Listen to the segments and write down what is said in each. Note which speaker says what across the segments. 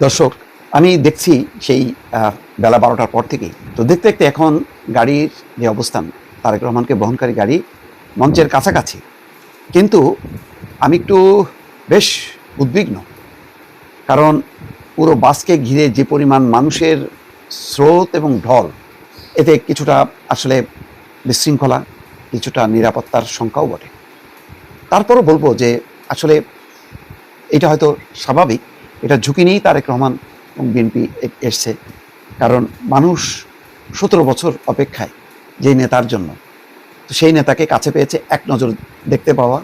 Speaker 1: দর্শক, আমি দেখছি সেই বেলা ১২টার পর থেকেই। তো দেখতে, দেখতে এখন গাড়ির যে অবস্থান, তারেক রহমানকে বহনকারী গাড়ি মঞ্চের কাছাকাছি। কিন্তু আমি একটু বেশ উদ্বিগ্ন। কারণ পুরো বাসকে ঘিরে যে পরিমাণ মানুষের স্রোত এবং ঢল, এতে কিছুটা আসলে বিশৃঙ্খলা, কিছুটা নিরাপত্তার শঙ্কাও বটে। তারপরও বলব যে আসলে এটা হয়তো স্বাভাবিক। এটা ঝুঁকি নিয়েই তারেক রহমান এবং বিএনপি এসছে। কারণ মানুষ ১৭ বছর অপেক্ষায় যেই নেতার জন্য, তো সেই নেতাকে কাছে পেয়েছে, এক নজর দেখতে পাওয়া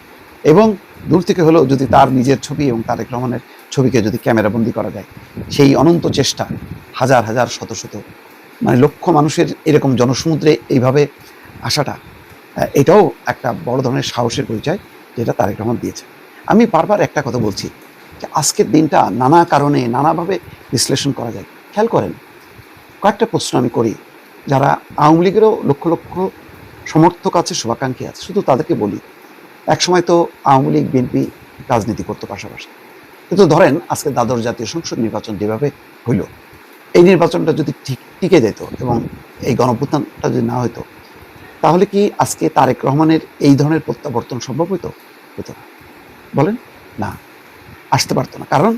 Speaker 1: এবং দূর থেকে হলেও যদি তার নিজের ছবি এবং তারেক রহমানের ছবিকে যদি ক্যামেরাবন্দি করা যায়, সেই অনন্ত চেষ্টা, হাজার হাজার শত শত মানে লক্ষ মানুষের এরকম জনসমুদ্রে এইভাবে আসাটা, এটাও একটা বড় ধরনের সাহসের পরিচয়, যেটা তারেক রহমান দিয়েছে। আমি বারবার একটা কথা বলছি যে আজকের দিনটা নানা কারণে নানাভাবে বিশ্লেষণ করা যায়। খেয়াল করেন, কয়েকটা প্রশ্ন আমি করি। যারা আওয়ামী লীগেরও লক্ষ লক্ষ সমর্থক আছে, শুভাকাঙ্ক্ষী আছে, শুধু তাদেরকে বলি, একসময় তো আওয়ামী লীগ বিএনপি রাজনীতি করতো পাশাপাশি। কিন্তু ধরেন আজকে দ্বাদশ জাতীয় সংসদ নির্বাচন যেভাবে হইল, এই নির্বাচনটা যদি টিকে যেত এবং এই গণঅভ্যুত্থানটা যদি না হইতো, তাহলে কি আজকে তারেক রহমানের এই ধরনের প্রত্যাবর্তন সম্ভব হতো? হতো না। বলেন? না, আসতে পারতো না। কারণ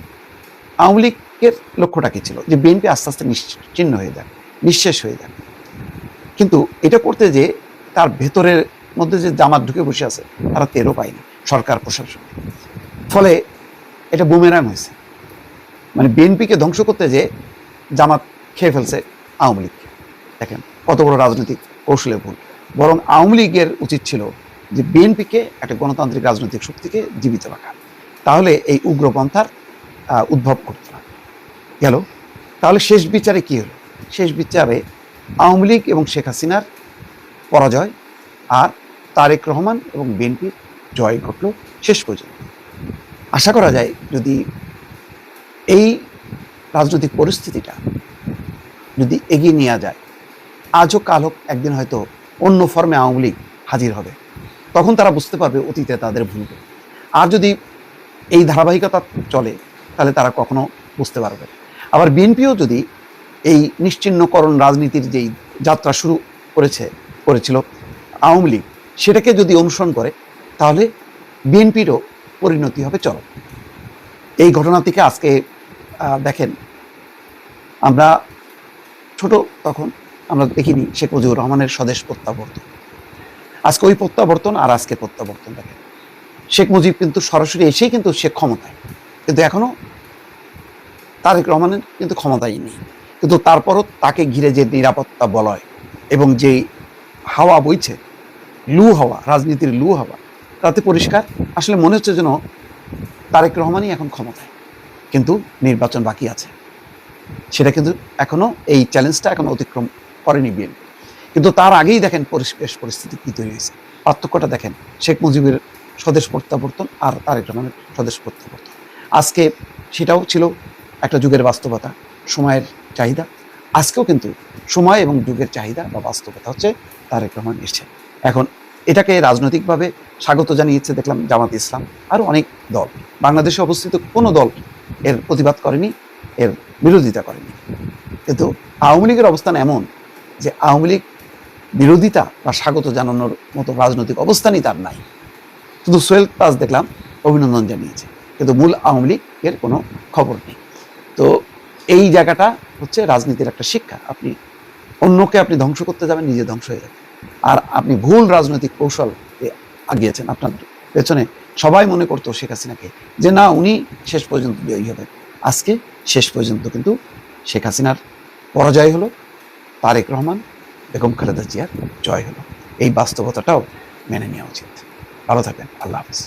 Speaker 1: আওয়ামী লীগের লক্ষ্যটা কি ছিল? যে বিএনপি আস্তে আস্তে নিশ্চিহ্ন হয়ে যাক, নিঃশেষ হয়ে যাক। কিন্তু এটা করতে যে তার ভেতরের মধ্যে যে জামাত ঢুকে বসে আছে, তারা টেরও পায়নি, সরকার প্রশাসন। ফলে এটা বুমেরাং হয়েছে। মানে বিএনপিকে ধ্বংস করতে যে জামাত খেয়ে ফেলছে আওয়ামী লীগকে। দেখেন কত বড় রাজনৈতিক কৌশলের ভুল। বরং আওয়ামী লীগের উচিত ছিল যে বিএনপিকে, একটা গণতান্ত্রিক রাজনৈতিক শক্তিকে জীবিত রাখা। তাহলে এই উগ্রপন্থার উদ্ভব করতে না। গেল। তাহলে শেষ বিচারে কি হলো? শেষ বিচারে আওয়ামী লীগ এবং শেখ হাসিনার পরাজয়, আর তারেক রহমান এবং বিএনপির জয় ঘটল শেষ পর্যন্ত। আশা করা যায় যদি এই রাজনৈতিক পরিস্থিতিটা যদি এগিয়ে নেওয়া যায়, আজও কাল হোক একদিন হয়তো অন্য ফর্মে আওয়ামী লীগ হাজির হবে। তখন তারা বুঝতে পারবে অতীতে তাদের ভুল। আর যদি এই ধারাবাহিকতা চলে, তাহলে তারা কখনো বুঝতে পারবে। আবার বিএনপিও যদি এই নিশ্চিহ্নকরণ রাজনীতির যেই যাত্রা শুরু করেছিল আওয়ামী লীগ, সেটাকে যদি অনুসরণ করে, তাহলে বিএনপিরও পরিণতি হবে চরম। এই ঘটনা থেকে আজকে দেখেন, আমরা ছোট তখন আমরা দেখিনি শেখ মুজিবুর রহমানের স্বদেশ প্রত্যাবর্তন। আজকে ওই প্রত্যাবর্তন আর আজকে প্রত্যাবর্তন দেখেন। শেখ মুজিব কিন্তু সরাসরি এসেই কিন্তু সে ক্ষমতায়, কিন্তু এখনো তারেক রহমানের কিন্তু ক্ষমতাই নেই। কিন্তু তারপরও তাকে ঘিরে যে নিরাপত্তা বলয় এবং যে হাওয়া বইছে, লু হাওয়া, রাজনীতির লু হাওয়া, তাতে পরিষ্কার আসলে মনে হচ্ছে যেন তারেক রহমানই এখন ক্ষমতায়, কিন্তু নির্বাচন বাকি আছে। সেটা কিন্তু এখনো, এই চ্যালেঞ্জটা এখনো অতিক্রম করেনি বিএনপি। কিন্তু তার আগেই দেখেন পরিবেশ পরিস্থিতি কী তৈরি হয়েছে। পার্থক্যটা দেখেন, শেখ মুজিবের স্বদেশ প্রত্যাবর্তন আর তারেক রহমানের স্বদেশ প্রত্যাবর্তন। আজকে সেটাও ছিল একটা যুগের বাস্তবতা, সময়ের চাহিদা। আজকেও কিন্তু সময় এবং যুগের চাহিদা বা বাস্তবতা হচ্ছে তারেক রহমান এসছে। এখন এটাকে রাজনৈতিকভাবে স্বাগত জানিয়েছে দেখলাম জামাত ইসলাম, আরও অনেক দল। বাংলাদেশে অবস্থিত কোনো দল এর প্রতিবাদ করেনি, এর বিরোধিতা করেনি। কিন্তু আওয়ামী লীগের অবস্থান এমন যে আওয়ামী লীগ বিরোধিতা বা স্বাগত জানানোর মতো রাজনৈতিক অবস্থানই তার নাই। শুধু সোহেল তাজ দেখলাম অভিনন্দন জানিয়েছে, কিন্তু মূল আওয়ামী লীগের কোনো খবর নেই। তো এই জায়গাটা হচ্ছে রাজনীতির একটা শিক্ষা। আপনি অন্যকে আপনি ধ্বংস করতে যাবেন, নিজে ধ্বংস হয়ে যাবেন। আর আপনি ভুল রাজনৈতিক কৌশল আগিয়েছেন। আপনার পেছনে সবাই মনে করতো শেখ হাসিনাকে যে না, উনি শেষ পর্যন্ত জয়ী হবেন। আজকে শেষ পর্যন্ত কিন্তু শেখ হাসিনার পরাজয় হলো, তারেক রহমান, বেগম খালেদা জিয়ার জয় হলো। এই বাস্তবতাটাও মেনে নেওয়া উচিত। ভালো থাকবেন। আল্লাহ হাফিজ।